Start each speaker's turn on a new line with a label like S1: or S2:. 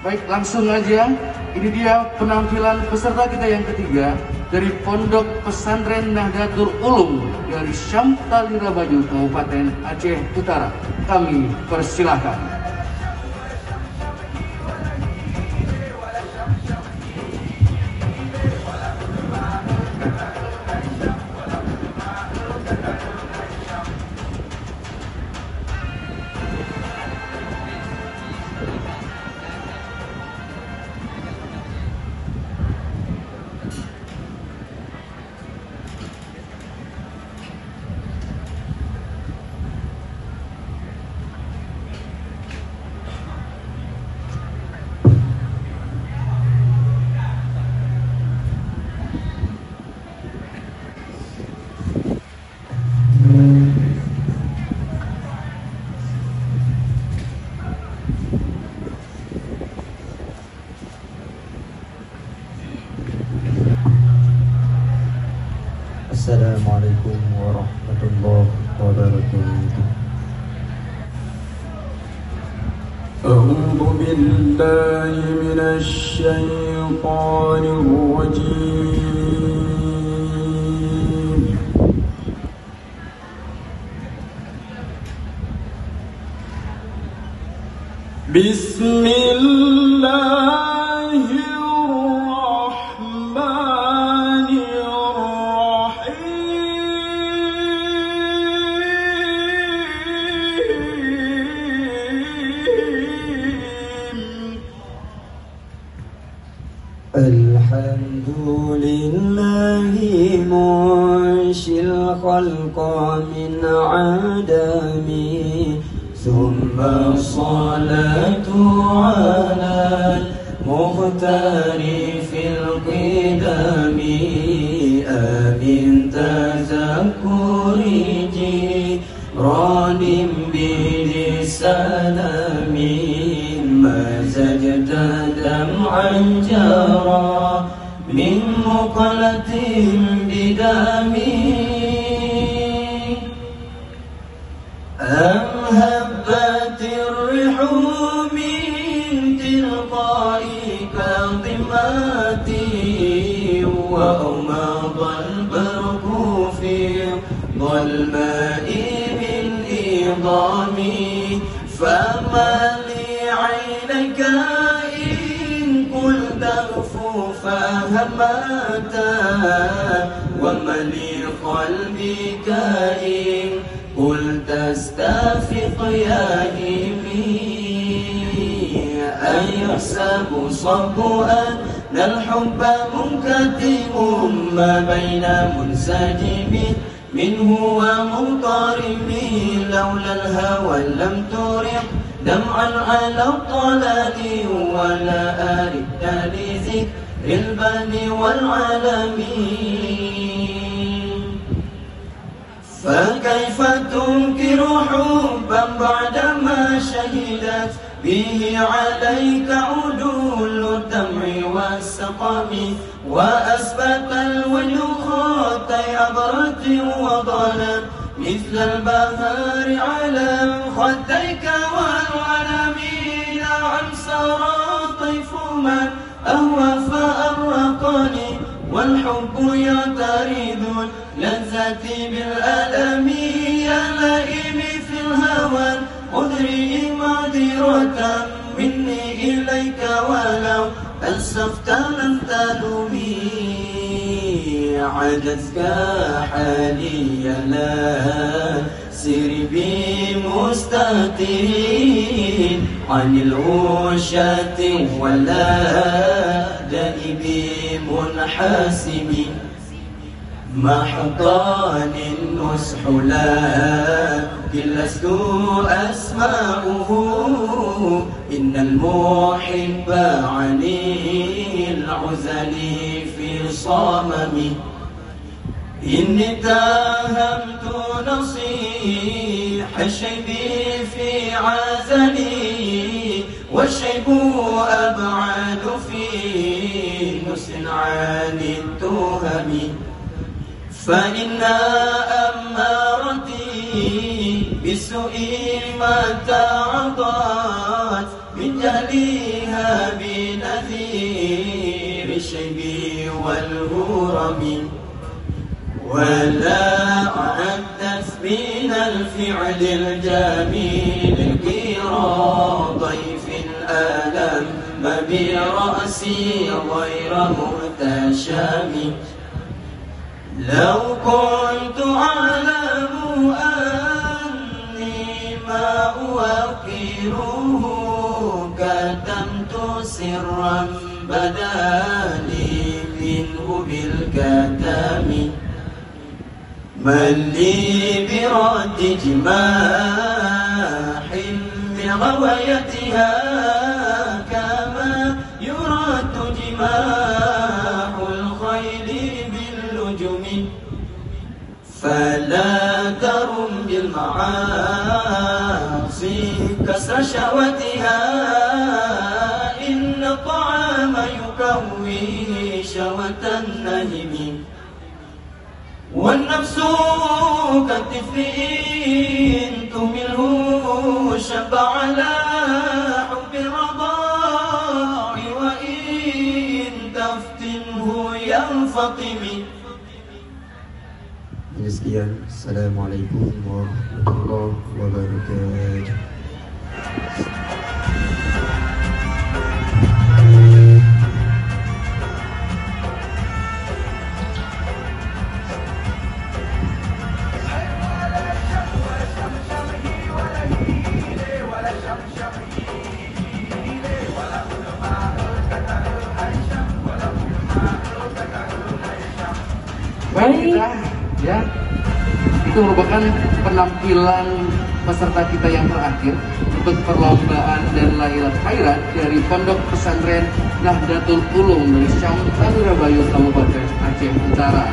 S1: Baik, langsung aja. Ini dia penampilan peserta kita yang ketiga dari Pondok Pesantren Nahdlatul Ulum dari Syamtalira Baju, Kabupaten Aceh Utara. Kami persilahkan.
S2: Assalamualaikum warahmatullahi wabarakatuh. A'udzu billahi minasy syaithanir rajim. Bismillahirrahmanirrahim. Alhamdulillahi munshil khalqa min adami, thumma salatu ala al-mukhtari fil qidami, amin tazakkuri jiranim bilisalami, مزجت دمعا جرى من مقلة بدمي، أم هبت الريح من تلقاء كاظماتي، وأومض البرق في ظلماء من إضامي، فما عينك إن قلت أفوفا همتا، وما لقلبك إن قلت استفق يا إيمي، أيحسب صب أن الحب منكتم ما بين منسجم منه ومضطرب، لولا الهوى لم ترق دمعا على الطلال، ولا أردت لذكر البني والعالمين، فكيف تنكر حبا بعدما شهدت به عليك عدول الدمع والسقم، وأثبت الوجه خطي عبرة وظلم مثل البهار على خديك والعلمين، عن سرى طيف من أهوى فأرقني، والحب يعترض اللذة بالألم، يا لئيمي في الهوى أدري معذرة مني إليك، ولو أسفت لم تلومي، عجزك حالي لا سر بمستترين عن الوشاة ولا دائب منحاسبين، محضان النصح لكن لست أسمعه، إن المحب عن العزل في صمم، إني اتهمت نصيح الشيب في عزلي، والشيب أبعد في نسل عن التهم، فإن أمارتي بالسوء ما تعطت من جليها بنذير الشيب والهرم، ولا أعدت من الفعل الجميل الكرام ضيف الألم برأسي غير مهتشم. لو كنت أعلم أني ما أوقره كتمت سرا بدالي منه بالكتم. من لي برد جماح من غوايتها كما يرد جماح الخيل باللجم. فلا ترم بالمعاصي كسر شهوتها، إن الطعام يكوي شهوة النهم. والنفس كالطفل إن تهمله شب على حب الرضاع، وإن تفتنه ينفطم.
S3: Sekian, Assalamualaikum warahmatullahi wabarakatuh.
S1: Baik, ya, itu merupakan penampilan peserta kita yang terakhir untuk perlombaan dan Lailatul Khairat dari Pondok Pesantren Nahdlatul Ulum dari Syamtal Lirabayu, Kabupaten Aceh Utara.